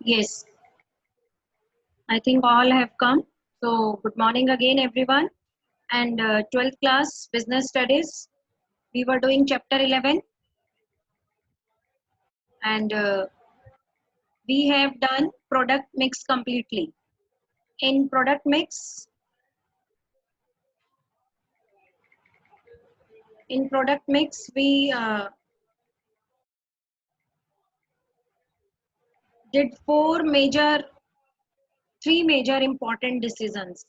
Yes, I think all have come. So, good morning again, everyone. And 12th class business studies, we were doing chapter 11, and we have done product mix completely. In product mix, we did three major important decisions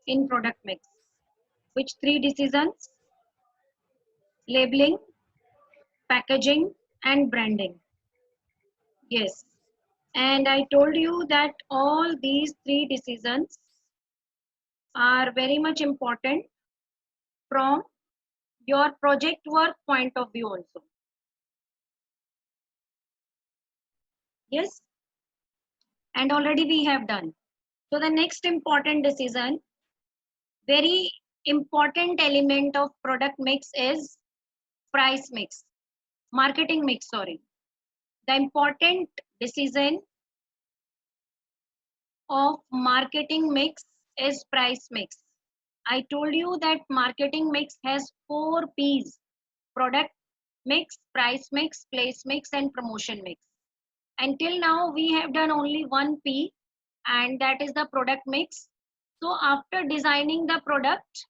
in product mix. Which three decisions? Labeling, packaging, and branding. Yes. And I told you that all these three decisions are very much important from your project work point of view also. Yes. And already we have done. So the next important decision, very important element of product mix is price mix, marketing mix, sorry. The important decision of marketing mix is price mix. I told you that marketing mix has 4 P's: product mix, price mix, place mix, and promotion mix. Until now, we have done only 1 P, and that is the product mix. So after designing the product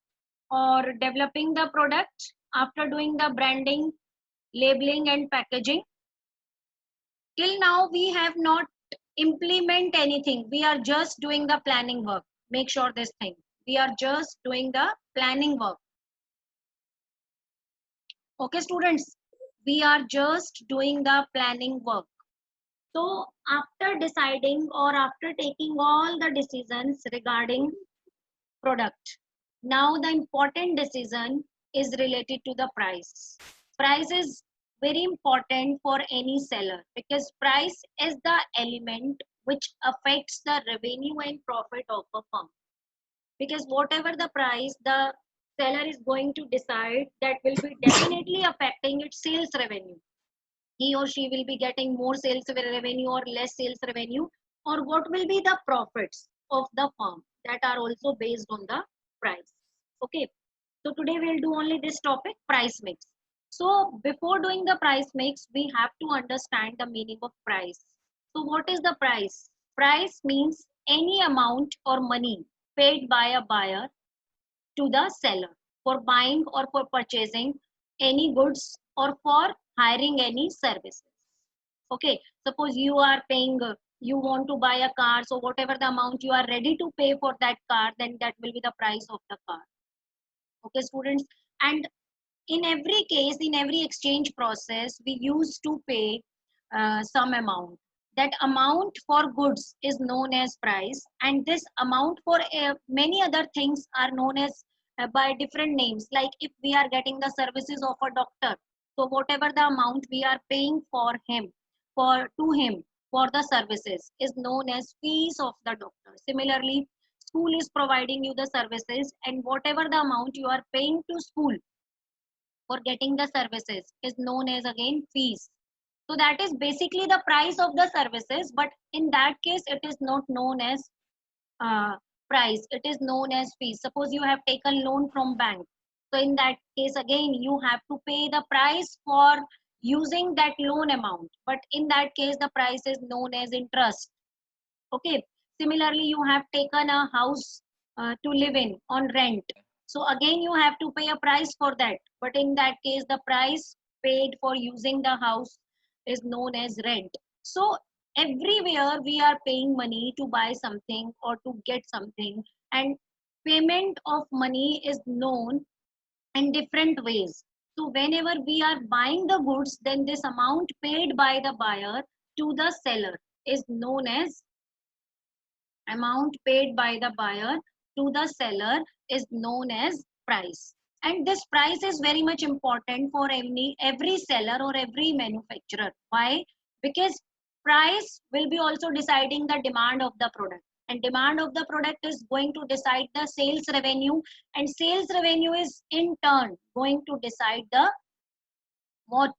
or developing the product, after doing the branding, labeling, and packaging, till now we have not implement anything. We are just doing the planning work. Make sure this thing. We are just doing the planning work. Okay, students, we are just doing the planning work. So after deciding or after taking all the decisions regarding product, now the important decision is related to the price. Price is very important for any seller because price is the element which affects the revenue and profit of a firm. Because whatever the price the seller is going to decide, that will be definitely affecting its sales revenue. He or she will be getting more sales revenue or less sales revenue, or what will be the profits of the firm, that are also based on the price. Okay, so today we'll do only this topic, price mix. So before doing the price mix, we have to understand the meaning of price. So what is the price? Price means any amount or money paid by a buyer to the seller for buying or for purchasing any goods or for hiring any services. Okay, suppose you are paying, you want to buy a car, so whatever the amount you are ready to pay for that car, then that will be the price of the car. Okay, students, and in every case, in every exchange process, we used to pay some amount. That amount for goods is known as price, and this amount for many other things are known as by different names. Like if we are getting the services of a doctor, so whatever the amount we are paying for him, to him for the services is known as fees of the doctor. Similarly, school is providing you the services, and whatever the amount you are paying to school for getting the services is known as again fees. So that is basically the price of the services, but in that case it is not known as uh, price, it is known as fees. Suppose you have taken loan from bank, so in that case again you have to pay the price for using that loan amount, but in that case the price is known as interest. Okay, similarly you have taken a house to live in on rent, so again you have to pay a price for that, but in that case the price paid for using the house is known as rent. So everywhere we are paying money to buy something or to get something, and payment of money is known in different ways. So whenever we are buying the goods, then this amount paid by the buyer to the seller is known as amount paid by the buyer to the seller is known as price. And this price is very much important for every seller or every manufacturer. Why? Because price will be also deciding the demand of the product, and demand of the product is going to decide the sales revenue, and sales revenue is in turn going to decide the what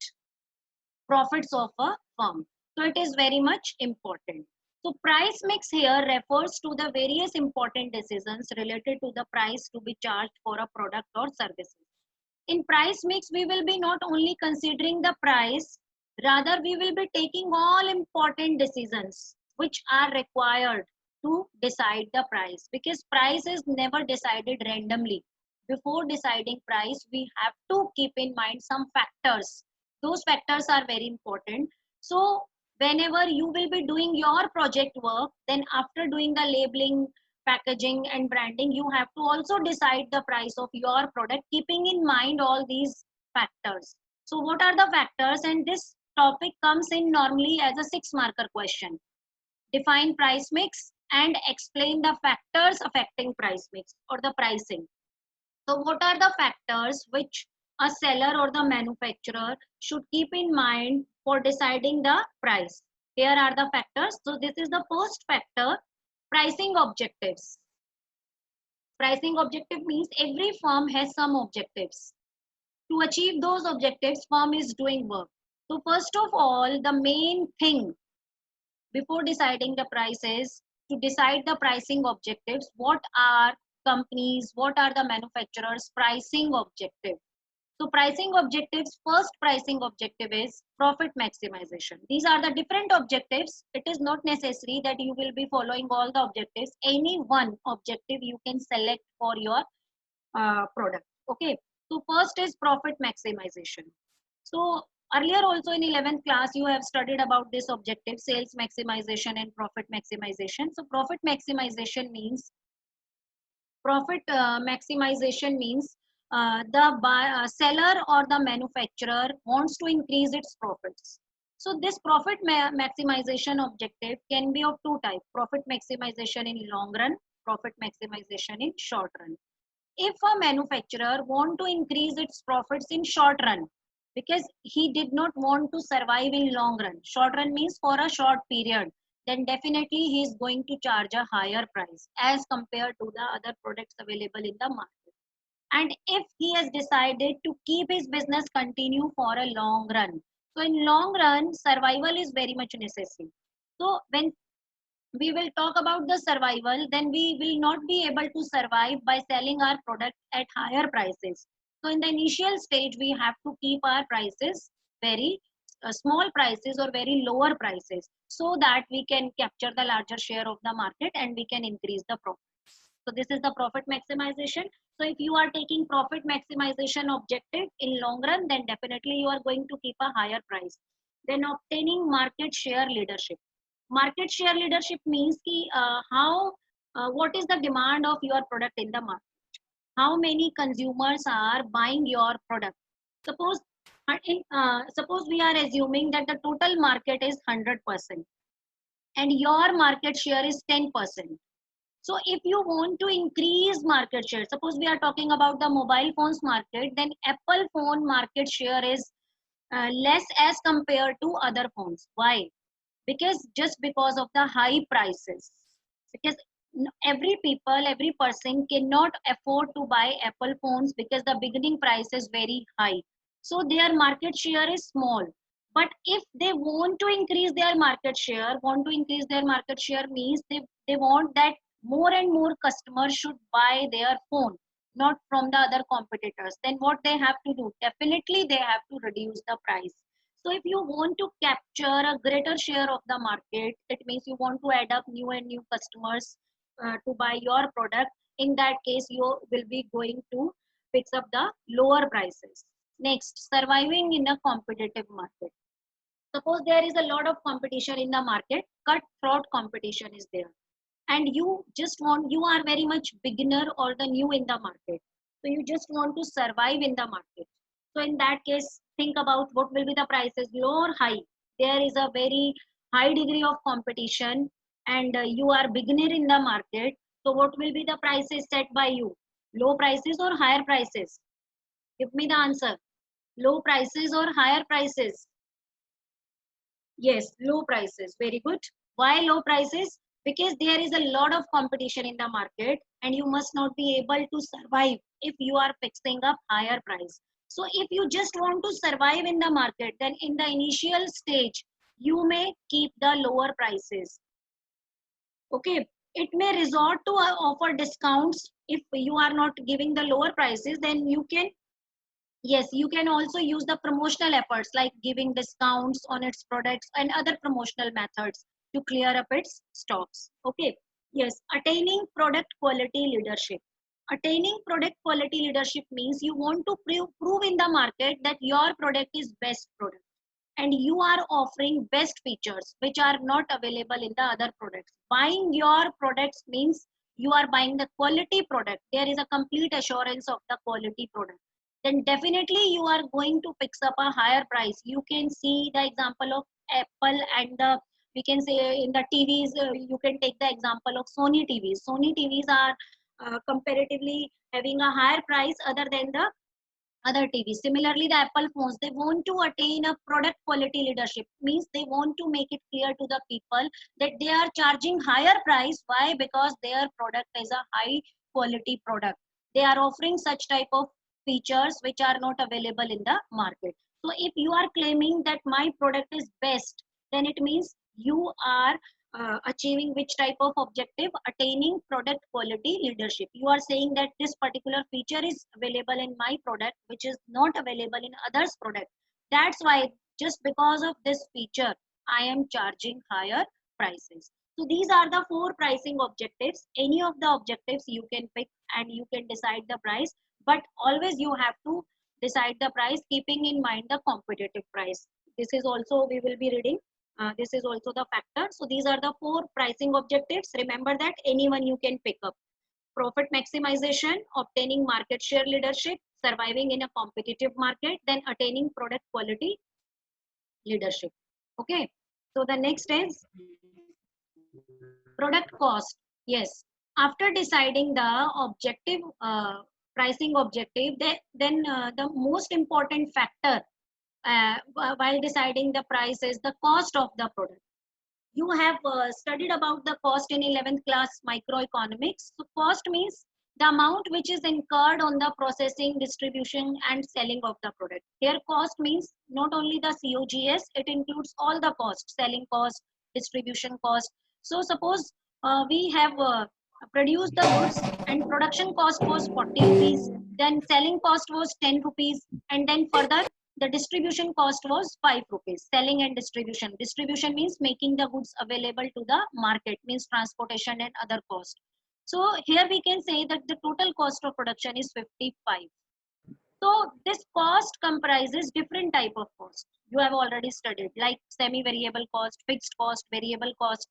profits of a firm. So it is very much important. So price mix here refers to the various important decisions related to the price to be charged for a product or services. In price mix, we will be not only considering the price, rather we will be taking all important decisions which are required to decide the price, because price is never decided randomly. Before deciding price, we have to keep in mind some factors. Those factors are very important. So whenever you will be doing your project work, then after doing the labeling, packaging and branding, you have to also decide the price of your product, keeping in mind all these factors. So what are the factors? And this topic comes in normally as a 6 marker question. Define price mix and explain the factors affecting price mix or the pricing. So what are the factors which a seller or the manufacturer should keep in mind for deciding the price? Here are the factors. So this is the first factor, pricing objectives. Pricing objective means every firm has some objectives. To achieve those objectives, firm is doing work. So first of all, the main thing before deciding the price is to decide the pricing objectives. What are companies, what are the manufacturers' pricing objective? So pricing objectives, first pricing objective is profit maximization. These are the different objectives. It is not necessary that you will be following all the objectives. Any one objective you can select for your product. Okay. So first is profit maximization. So earlier also in 11th class, you have studied about this objective, sales maximization and profit maximization. So profit maximization means the seller or the manufacturer wants to increase its profits. So this profit maximization objective can be of two types: profit maximization in long run, profit maximization in short run. If a manufacturer want to increase its profits in short run, because he did not want to survive in long run, short run means for a short period, then definitely he is going to charge a higher price as compared to the other products available in the market. And if he has decided to keep his business continue for a long run, so in long run survival is very much necessary. So when we will talk about the survival, then we will not be able to survive by selling our product at higher prices. So in the initial stage, we have to keep our prices very small prices or very lower prices, so that we can capture the larger share of the market and we can increase the profit. So this is the profit maximization. So if you are taking profit maximization objective in long run, then definitely you are going to keep a higher price. Then obtaining market share leadership. Market share leadership means ki, what is the demand of your product in the market? How many consumers are buying your product? Suppose suppose we are assuming that the total market is 100% and your market share is 10%. So if you want to increase market share, suppose we are talking about the mobile phones market, then Apple phone market share is less as compared to other phones. Why? Because just because of the high prices, because every person cannot afford to buy Apple phones because the beginning price is very high, so their market share is small. But if they want to increase their market share, means they want that more and more customers should buy their phone, not from the other competitors. Then what they have to do, definitely they have to reduce the price. So if you want to capture a greater share of the market, it means you want to add up new and new customers to buy your product. In that case, you will be going to fix up the lower prices. Next, surviving in a competitive market. Suppose there is a lot of competition in the market, cutthroat competition is there, and you are very much beginner or the new in the market. So you just want to survive in the market. So in that case, think about what will be the prices, low or high. There is a very high degree of competition and you are beginner in the market. So what will be the prices set by you? Low prices or higher prices? Give me the answer. Low prices or higher prices? Yes, low prices. Very good. Why low prices? Because there is a lot of competition in the market and you must not be able to survive if you are fixing up higher price. So if you just want to survive in the market, then in the initial stage, you may keep the lower prices. Okay, it may resort to offer discounts. If you are not giving the lower prices, then you can, yes, you can also use the promotional efforts like giving discounts on its products and other promotional methods to clear up its stocks. Okay, yes, attaining product quality leadership. Attaining product quality leadership means you want to prove in the market that your product is best product and you are offering best features which are not available in the other products. Buying your products means you are buying the quality product. There is a complete assurance of the quality product. Then definitely you are going to fix up a higher price. You can see the example of Apple and the, we can say in the TVs, you can take the example of Sony TVs. Sony TVs are comparatively having a higher price other than the other TVs. Similarly, the Apple phones, they want to attain a product quality leadership. Means they want to make it clear to the people that they are charging higher price. Why? Because their product is a high quality product. They are offering such type of features which are not available in the market. So if you are claiming that my product is best, then it means you are achieving which type of objective? Attaining product quality leadership. You are saying that this particular feature is available in my product which is not available in others product. That's why, just because of this feature, I am charging higher prices. So these are the four pricing objectives. Any of the objectives you can pick and you can decide the price, but always you have to decide the price keeping in mind the competitive price. This is also we will be reading. This is also the factor. So these are the four pricing objectives. Remember that anyone you can pick up. Profit maximization, obtaining market share leadership, surviving in a competitive market, then attaining product quality leadership. Okay. So the next is product cost. Yes. After deciding the objective, pricing objective, then the most important factor while deciding the price is the cost of the product. You have studied about the cost in 11th class microeconomics. So cost means the amount which is incurred on the processing, distribution and selling of the product. Here cost means not only the COGS, it includes all the costs, selling cost, distribution cost. So suppose we have produced the goods and production cost was 40 rupees, then selling cost was 10 rupees, and then further the distribution cost was 5 rupees. Selling and distribution means making the goods available to the market, means transportation and other cost. So here we can say that the total cost of production is 55. So this cost comprises different type of cost. You have already studied like semi variable cost, fixed cost, variable cost.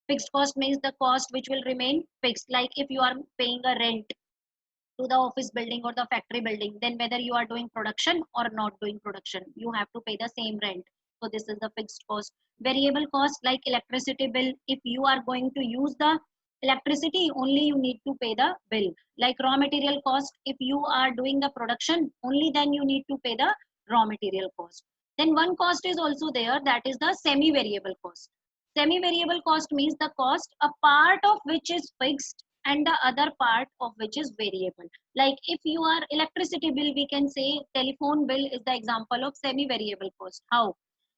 Fixed cost means the cost which will remain fixed, like if you are paying a rent to the office building or the factory building, then whether you are doing production or not doing production, you have to pay the same rent. So this is the fixed cost. Variable cost like electricity bill, if you are going to use the electricity, only you need to pay the bill. Like raw material cost, if you are doing the production, only then you need to pay the raw material cost. Then one cost is also there, that is the semi variable cost. Semi variable cost means the cost a part of which is fixed and the other part of which is variable. Like if you are electricity bill, we can say telephone bill is the example of semi variable cost. How?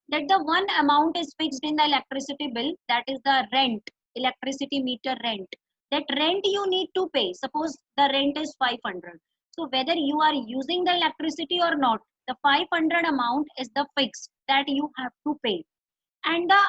That the one amount is fixed in the electricity bill, that is the rent, electricity meter rent. That rent you need to pay. Suppose the rent is 500, so whether you are using the electricity or not, the 500 amount is the fixed that you have to pay. And the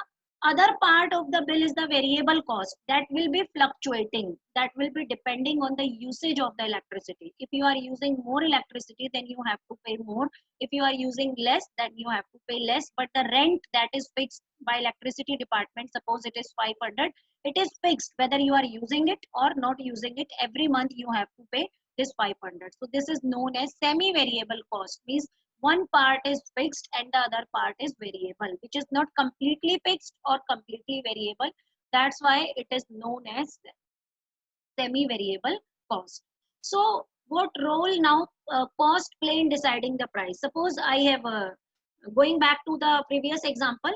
other part of the bill is the variable cost that will be fluctuating, that will be depending on the usage of the electricity. If you are using more electricity, then you have to pay more. If you are using less, then you have to pay less. But the rent that is fixed by electricity department, suppose it is 500, it is fixed whether you are using it or not using it. Every month you have to pay this 500. So this is known as semi variable cost, means one part is fixed and the other part is variable, which is not completely fixed or completely variable. That's why it is known as semi variable cost. So what role now cost play in deciding the price? Suppose I have going back to the previous example,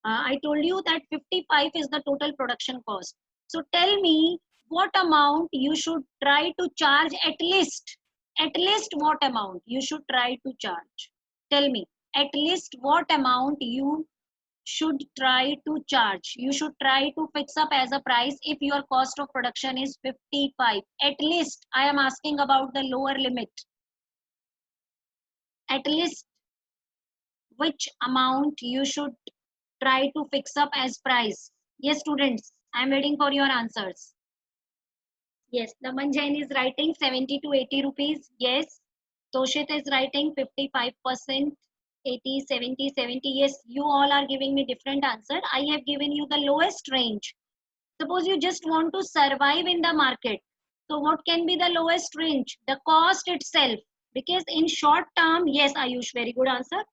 I told you that 55 is the total production cost. So tell me what amount you should try to charge, at least what amount you should try to charge. Tell me at least what amount you should try to charge. You should try to fix up as a price if your cost of production is 55. At least I am asking about the lower limit. At least which amount you should try to fix up as price. Yes, students, I am waiting for your answers. Yes, Naman Jain is writing 70 to 80 rupees. Yes. Toshit is writing 55%, 80, 70, 70. Yes, you all are giving me different answer. I have given you the lowest range. Suppose you just want to survive in the market. So what can be the lowest range? The cost itself. Because in short term, yes, Ayush, very good answer.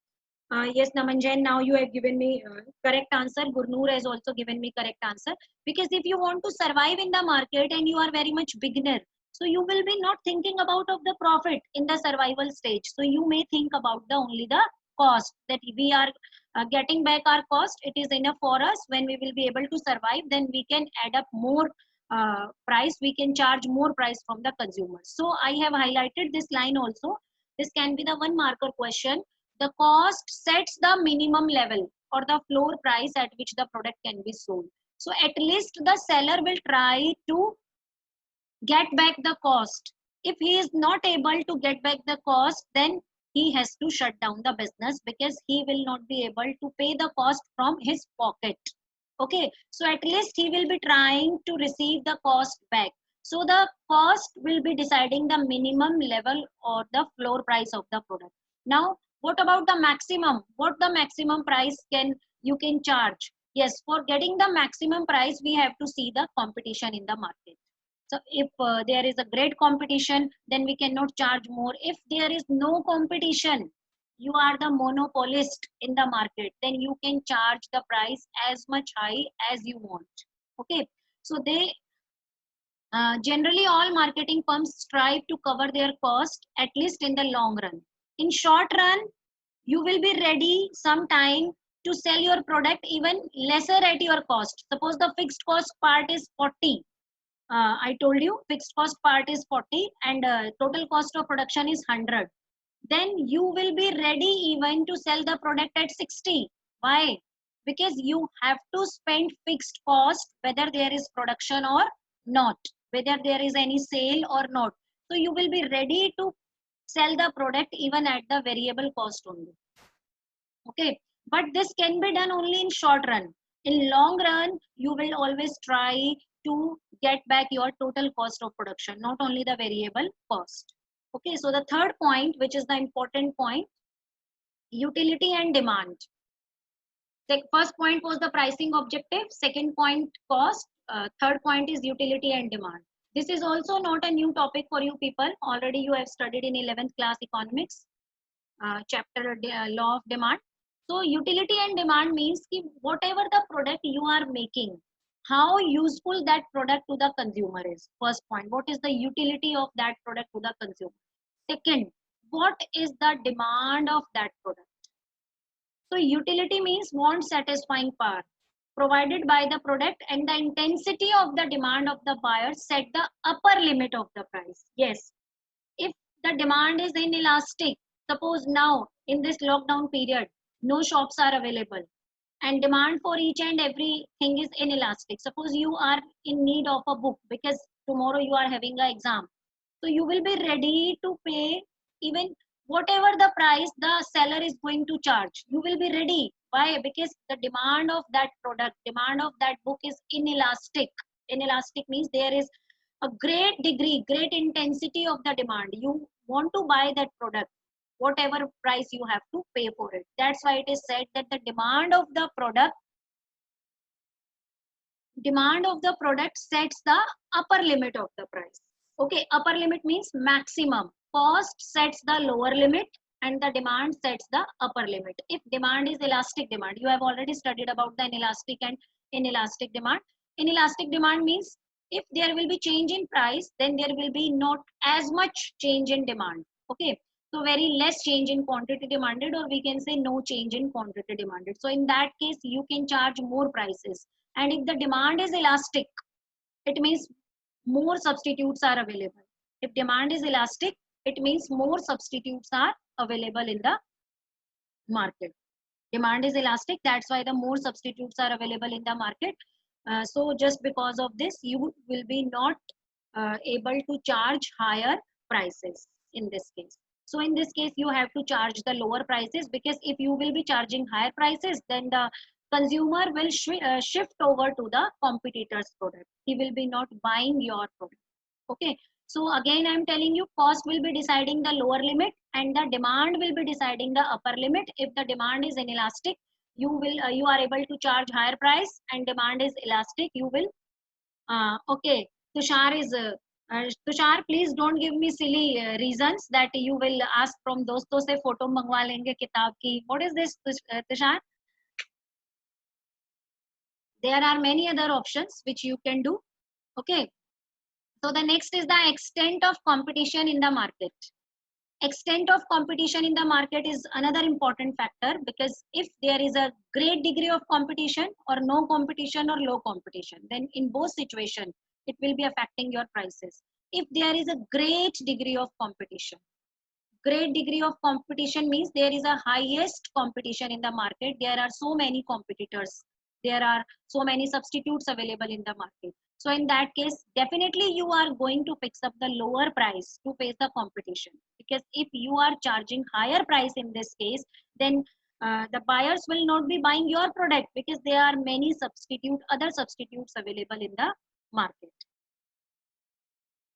Yes, Namanjan, now you have given me correct answer. Gurnoor has also given me correct answer. Because if you want to survive in the market and you are very much beginner, so you will be not thinking about of the profit in the survival stage. So you may think about the only the cost that we are getting back our cost. It is enough for us. When we will be able to survive, then we can add up more price. We can charge more price from the consumers. So I have highlighted this line also. This can be the one marker question. The cost sets the minimum level or the floor price at which the product can be sold. So at least the seller will try to get back the cost. If he is not able to get back the cost, then he has to shut down the business because he will not be able to pay the cost from his pocket. Okay, so at least he will be trying to receive the cost back. So the cost will be deciding the minimum level or the floor price of the product. Now, what about the maximum? What the maximum price you can charge? Yes, for getting the maximum price, we have to see the competition in the market. So if there is a great competition, then we cannot charge more. If there is no competition, you are the monopolist in the market, then you can charge the price as much high as you want. Okay, so they generally all marketing firms strive to cover their cost at least in the long run. In short run, you will be ready sometime to sell your product even lesser at your cost. Suppose the fixed cost part is 40. I told you fixed cost part is 40 and total cost of production is 100. Then you will be ready even to sell the product at 60. Why? Because you have to spend fixed cost whether there is production or not, whether there is any sale or not. So you will be ready to sell the product even at the variable cost only. Okay, but this can be done only in short run. In long run, you will always try to get back your total cost of production, not only the variable cost. Okay, so the third point, which is the important point, utility and demand. The first point was the pricing objective, second point cost, third point is utility and demand. This is also not a new topic for you people. Already you have studied in 11th class economics, chapter law of demand. So utility and demand means ki whatever the product you are making, how useful that product to the consumer is. First point, what is the utility of that product to the consumer? Second, what is the demand of that product? So utility means want satisfying power provided by the product, and the intensity of the demand of the buyer set the upper limit of the price. Yes, if the demand is inelastic, suppose now in this lockdown period, no shops are available and demand for each and everything is inelastic. Suppose you are in need of a book because tomorrow you are having an exam. So you will be ready to pay even whatever the price the seller is going to charge. You will be ready. Why? Because the demand of that product, demand of that book is inelastic. Inelastic means there is a great degree, great intensity of the demand. You want to buy that product, whatever price you have to pay for it. That's why it is said that the demand of the product sets the upper limit of the price. Okay, upper limit means maximum. Cost sets the lower limit and the demand sets the upper limit. If demand is elastic demand, you have already studied about the inelastic and inelastic demand. Inelastic demand means if there will be change in price, then there will be not as much change in demand. Okay, so very less change in quantity demanded, or we can say no change in quantity demanded. So in that case, you can charge more prices. And if the demand is elastic, it means more substitutes are available. If demand is elastic, it means more substitutes are available in the market. Demand is elastic. That's why the more substitutes are available in the market. So just because of this, you will be not able to charge higher prices in this case. So in this case, you have to charge the lower prices, because if you will be charging higher prices, then the consumer will shift over to the competitor's product. He will be not buying your product. Okay. So again, I'm telling you, cost will be deciding the lower limit and the demand will be deciding the upper limit. If the demand is inelastic, you are able to charge higher price, and demand is elastic, you will okay. Tushar, please don't give me silly reasons that you will ask from दोस्तों से photo मंगवा लेंगे किताब की. What is this, Tushar? There are many other options which you can do. Okay. So the next is the extent of competition in the market. Extent of competition in the market is another important factor, because if there is a great degree of competition or no competition or low competition, then in both situations it will be affecting your prices. If there is a great degree of competition, great degree of competition means there is a highest competition in the market, there are so many competitors, there are so many substitutes available in the market. So in that case, definitely you are going to fix up the lower price to face the competition, because if you are charging higher price in this case, then the buyers will not be buying your product, because there are many other substitutes available in the market.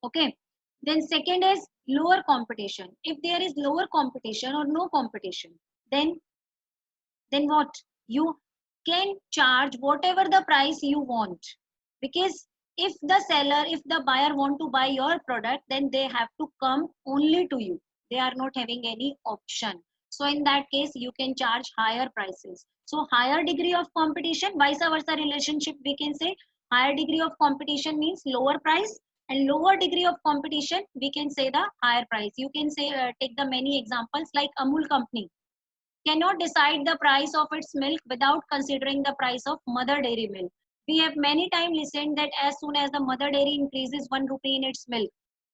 Okay. Then second is lower competition. If there is lower competition or no competition, then what? You can charge whatever the price you want, because if the seller, if the buyer want to buy your product, then they have to come only to you. They are not having any option. So in that case, you can charge higher prices. So higher degree of competition, vice versa relationship, we can say higher degree of competition means lower price, and lower degree of competition, we can say the higher price. You can say take the many examples like Amul company cannot decide the price of its milk without considering the price of mother dairy milk. We have many times listened that as soon as the mother dairy increases 1 rupee in its milk,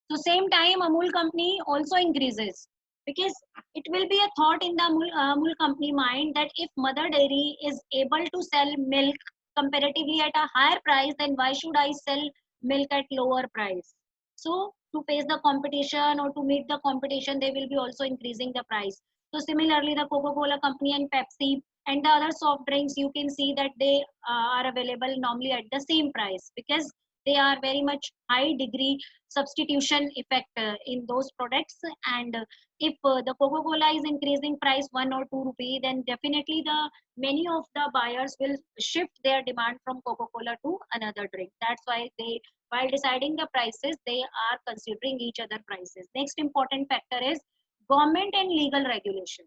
so same time Amul company also increases, because it will be a thought in the Amul company mind that if mother dairy is able to sell milk comparatively at a higher price, then why should I sell milk at lower price? So to face the competition or to meet the competition, they will be also increasing the price. So similarly, the Coca-Cola company and Pepsi and the other soft drinks, you can see that they are available normally at the same price, because they are very much high degree substitution effect in those products. And if the Coca-Cola is increasing price 1 or 2 rupee, then definitely the many of the buyers will shift their demand from Coca-Cola to another drink. That's why they, while deciding the prices, they are considering each other prices. Next important factor is government and legal regulation.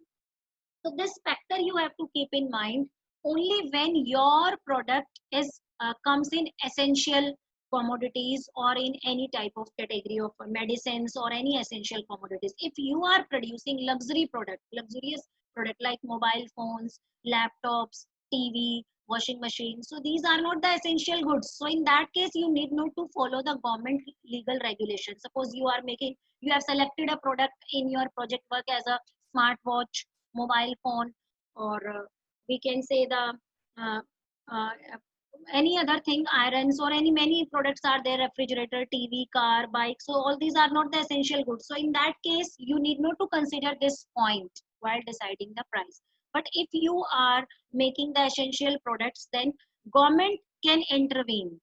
So this factor you have to keep in mind only when your product is comes in essential commodities or in any type of category of medicines or any essential commodities. If you are producing luxurious product like mobile phones, laptops, TV, washing machines, so these are not the essential goods. So in that case, you need not to follow the government legal regulations. Suppose you have selected a product in your project work as a smartwatch, mobile phone, or we can say the uh, uh, any other thing, irons, or any many products are there, refrigerator, TV, car, bike. So all these are not the essential goods. So in that case, you need not to consider this point while deciding the price. But if you are making the essential products, then government can intervene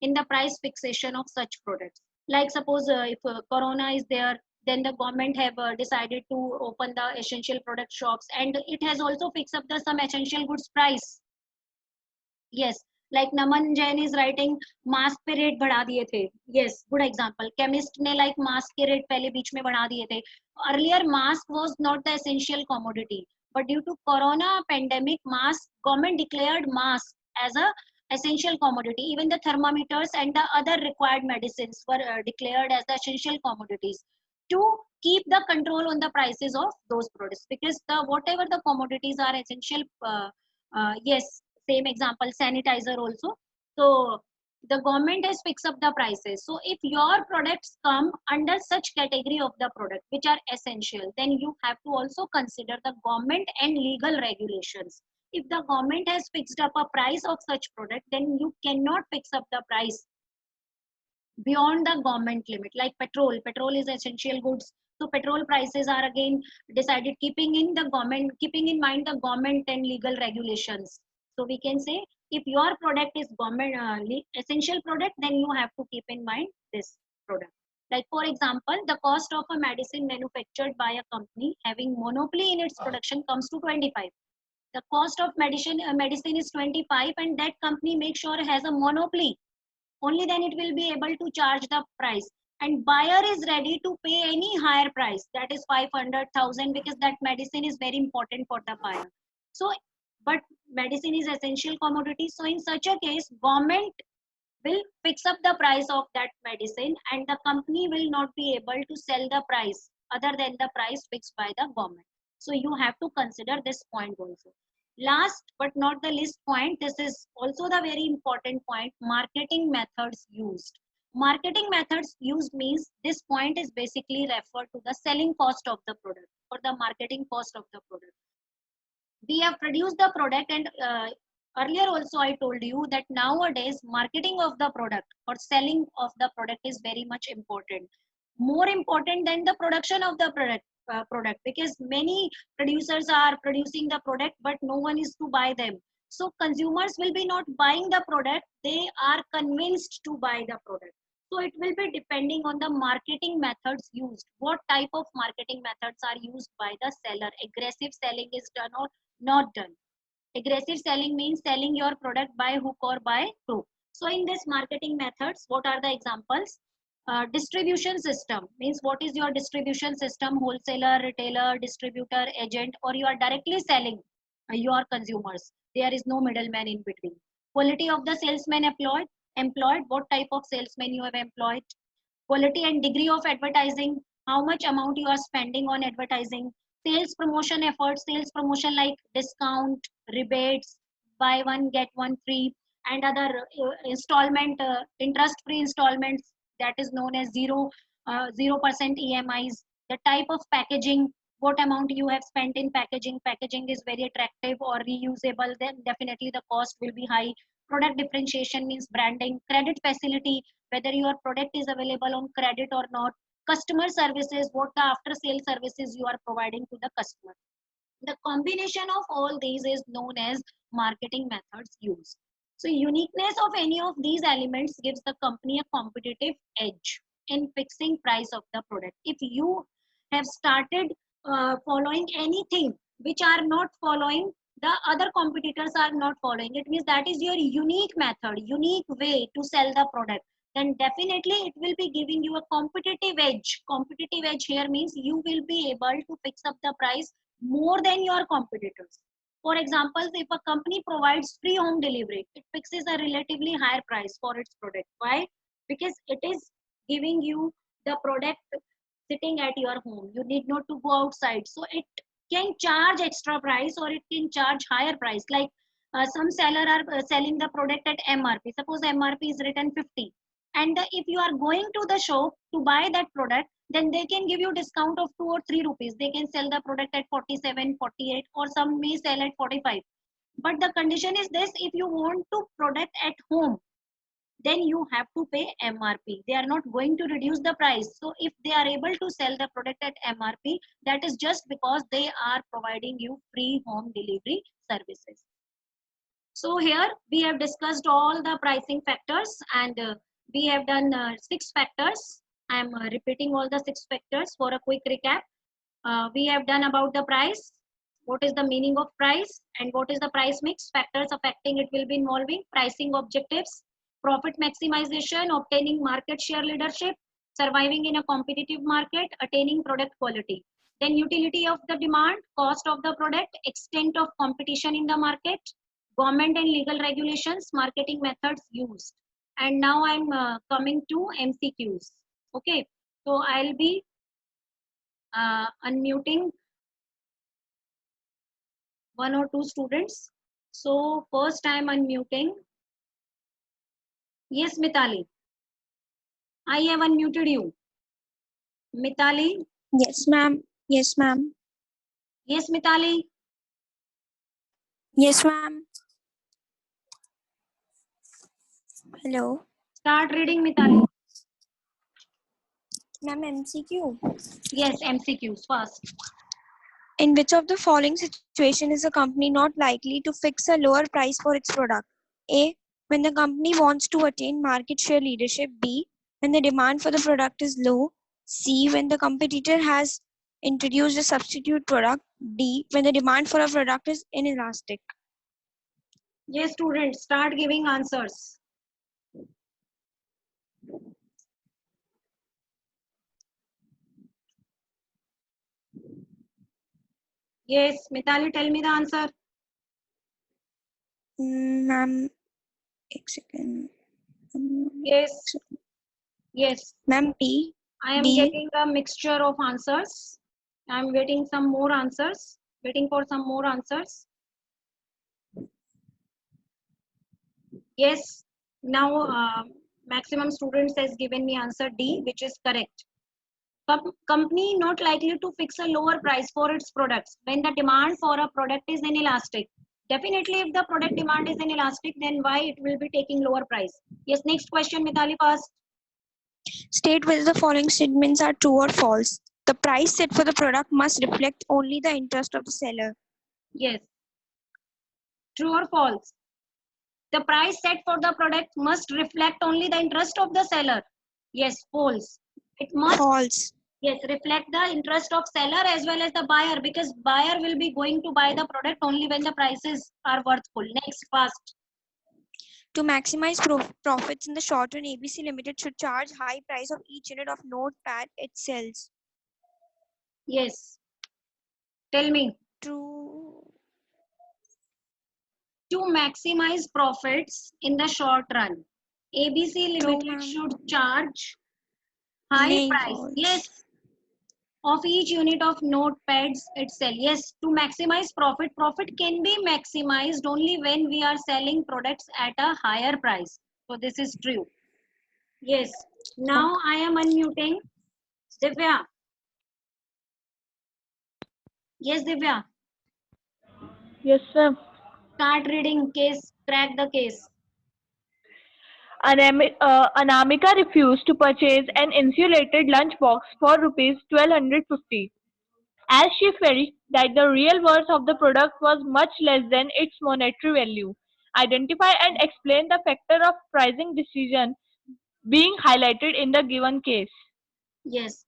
in the price fixation of such products. Like suppose if corona is there, then the government have decided to open the essential product shops, and it has also fixed up the some essential goods price. Yes, like Naman Jain is writing mask पे rate बढ़ा दिए थे. Yes, good example. Chemist ने like mask के rate पहले बीच में बढ़ा दिए थे. Earlier mask was not the essential commodity, but due to corona pandemic, mask government declared mask as a essential commodity. Even the thermometers and the other required medicines were declared as the essential commodities to keep the control on the prices of those products, because the whatever the commodities are essential. Yes, same example, sanitizer also. So The government has fixed up the prices. So if your products come under such category of the product which are essential, then you have to also consider the government and legal regulations. If the government has fixed up a price of such product, then you cannot fix up the price beyond the government limit. Like petrol is essential goods, so petrol prices are again decided keeping in mind the government and legal regulations. So we can say if your product is government essential product, then you have to keep in mind this product. Like for example, the cost of a medicine manufactured by a company having monopoly in its production comes to 25. The cost of medicine is 25, and that company makes sure has a monopoly. Only then it will be able to charge the price, and buyer is ready to pay any higher price, that is 500,000, because that medicine is very important for the buyer. So but medicine is essential commodity, so in such a case government will fix up the price of that medicine, and the company will not be able to sell the price other than the price fixed by the government. So you have to consider this point also. Last but not the least point, this is also the very important point: marketing methods used. Marketing methods used means this point is basically referred to the selling cost of the product or the marketing cost of the product. We have produced the product, and earlier also I told you that nowadays marketing of the product or selling of the product is very much important, more important than the production of the product, because many producers are producing the product but no one is to buy them. So consumers will be not buying the product, they are convinced to buy the product. So it will be depending on the marketing methods used, what type of marketing methods are used by the seller. Aggressive selling is done or not done. Aggressive selling means selling your product by hook or by crook. So in this marketing methods, what are the examples? Distribution system means what is your distribution system: wholesaler, retailer, distributor, agent, or you are directly selling your consumers. There is no middleman in between. Quality of the salesman employed, what type of salesman you have employed. Quality and degree of advertising, how much amount you are spending on advertising. Sales promotion efforts, sales promotion like discount, rebates, buy one get one free, and other installment, interest free installments, that is known as 0% EMIs. The type of packaging, what amount you have spent in packaging is very attractive or reusable, then definitely the cost will be high. Product differentiation means branding. Credit facility, whether your product is available on credit or not. Customer services, what the after sale services you are providing to the customer. The combination of all these is known as marketing methods used. So uniqueness of any of these elements gives the company a competitive edge in fixing price of the product. If you have started following anything which are not following, the other competitors are not following, it means that is your unique method, unique way to sell the product, then definitely it will be giving you a competitive edge. Competitive edge here means you will be able to fix up the price more than your competitors. For example, if a company provides free home delivery, it fixes a relatively higher price for its product. Why? Because it is giving you the product sitting at your home. You need not to go outside. So it can charge extra price or it can charge higher price. Like some seller are selling the product at MRP. Suppose MRP is written 50. And if you are going to the shop to buy that product, then they can give you discount of 2 or 3 rupees. They can sell the product at 47, 48, or some may sell at 45. But the condition is this: if you want to product at home, then you have to pay MRP. They are not going to reduce the price. So if they are able to sell the product at MRP, that is just because they are providing you free home delivery services. So here we have discussed all the pricing factors, and we have done 6 factors. I am repeating all the 6 factors for a quick recap. We have done about the price, what is the meaning of price, and what is the price mix, factors affecting it will be involving, pricing objectives, profit maximization, obtaining market share leadership, surviving in a competitive market, attaining product quality. Then utility of the demand, cost of the product, extent of competition in the market, government and legal regulations, marketing methods used. And now I'm coming to MCQs. Okay, so I'll be unmuting 1 or 2 students. So first I'm unmuting Yes, Mitali. I have unmuted you. Mitali. Yes, ma'am. Yes, ma'am. Yes, Mitali. Yes, ma'am. Hello. Start reading, Mitali. Ma'am, MCQ. Yes, MCQs first. In which of the following situation is a company not likely to fix a lower price for its product? A. When the company wants to attain market share leadership. B. When the demand for the product is low. C. When the competitor has introduced a substitute product. D. When the demand for a product is inelastic. Yes, students, start giving answers. Yes, Mitali, tell me the answer. Ma'am, एक second. Yes, yes. Ma'am, B. I am B. getting a mixture of answers. I am getting some more answers. Waiting for some more answers. Yes. Now, maximum students has given me answer D, which is correct. Company not likely to fix a lower price for its products when the demand for a product is inelastic. Definitely, if the product demand is inelastic, then why it will be taking lower price? Yes. Next question, Mitali, first. State whether the following statements are true or false. The price set for the product must reflect only the interest of the seller. Yes. True or false? The price set for the product must reflect only the interest of the seller. Yes, false. It must, False. yes, reflect the interest of seller as well as the buyer, because buyer will be going to buy the product only when the prices are worthful. Next, fast. To maximize profits in the short run, ABC Limited should charge high price of each unit of notepad it sells. Yes. Tell me. True. To maximize profits in the short run, ABC True, Limited ma'am. should charge high Nay, price. false. Yes, of each unit of notepads itself. Yes, to maximize profit, profit can be maximized only when we are selling products at a higher price. So this is true. Yes. Now Okay. I am unmuting Divya. Yes, Divya. Yes, sir. Start reading case, crack the case. Anamika refused to purchase an insulated lunchbox for rupees 1250 as she felt that the real worth of the product was much less than its monetary value. Identify and explain the factor of pricing decision being highlighted in the given case. Yes.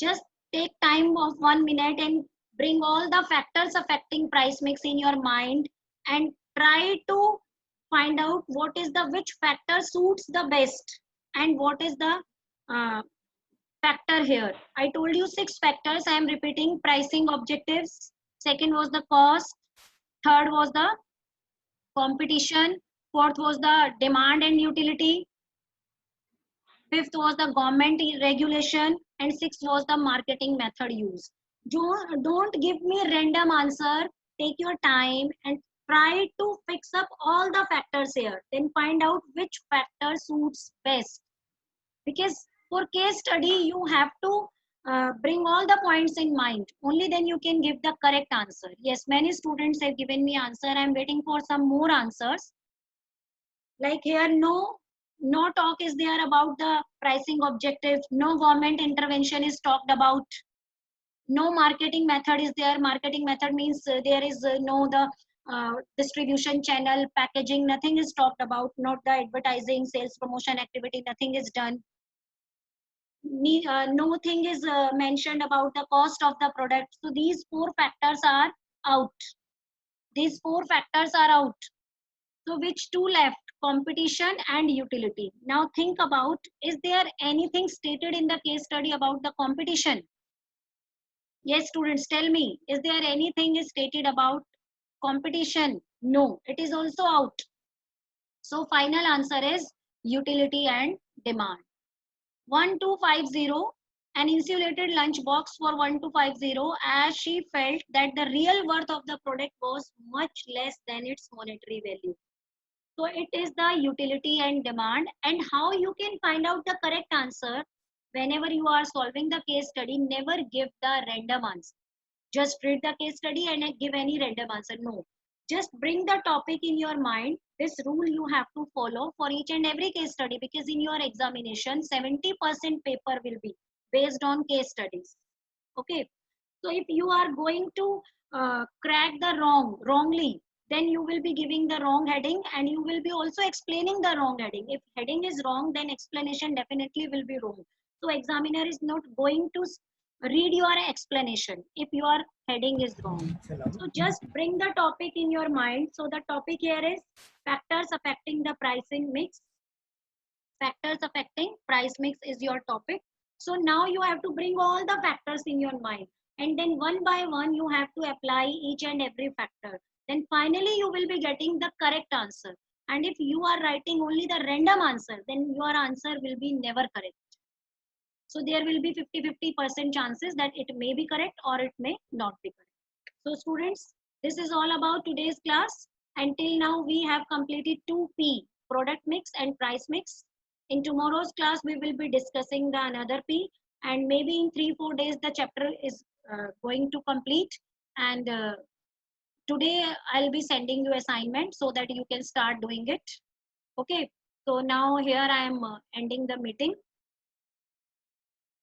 Just take time of 1 minute and bring all the factors affecting price mix in your mind and try to find out what is the which factor suits the best and what is the uh, factor here. I told you 6 factors. I am repeating: pricing objectives. Second was the cost. Third was the competition. Fourth was the demand and utility. Fifth was the government regulation, and sixth was the marketing method used. Don't give me random answer. Take your time and try to fix up all the factors here. Then find out which factor suits best. Because for case study, you have to bring all the points in mind. Only then you can give the correct answer. Yes, many students have given me answer. I'm waiting for some more answers. Like here, no talk is there about the pricing objective. No government intervention is talked about. No marketing method is there. Marketing method means there is no the distribution channel, packaging, nothing is talked about. Not the advertising, sales, promotion activity, nothing is done. No thing is mentioned about the cost of the product. So these 4 factors are out. These 4 factors are out. So which two left? Competition and utility. Now think about, is there anything stated in the case study about the competition? Yes, students, tell me, is there anything is stated about competition? No, it is also out. So final answer is utility and demand. 1250, an insulated lunch box for 1250, as she felt that the real worth of the product was much less than its monetary value. So it is the utility and demand, and how you can find out the correct answer. Whenever you are solving the case study, never give the random answer. Just read the case study and give any random answer. No, just bring the topic in your mind. This rule you have to follow for each and every case study, because in your examination 70% paper will be based on case studies. Okay, so if you are going to crack the wrongly, then you will be giving the wrong heading, and you will be also explaining the wrong heading. If heading is wrong, then explanation definitely will be wrong. So examiner is not going to read your explanation if your heading is wrong. So just bring the topic in your mind. So the topic here is factors affecting the pricing mix. Factors affecting price mix is your topic. So now you have to bring all the factors in your mind, and then one by one you have to apply each and every factor. Then finally you will be getting the correct answer. And if you are writing only the random answer, then your answer will be never correct. So there will be 50-50% chances that it may be correct or it may not be correct. So students, this is all about today's class. Until now we have completed 2P, product mix and price mix. In tomorrow's class we will be discussing the another P, and maybe in 3-4 days the chapter is going to complete. And today I'll be sending you assignment so that you can start doing it. Okay, so now here I am ending the meeting.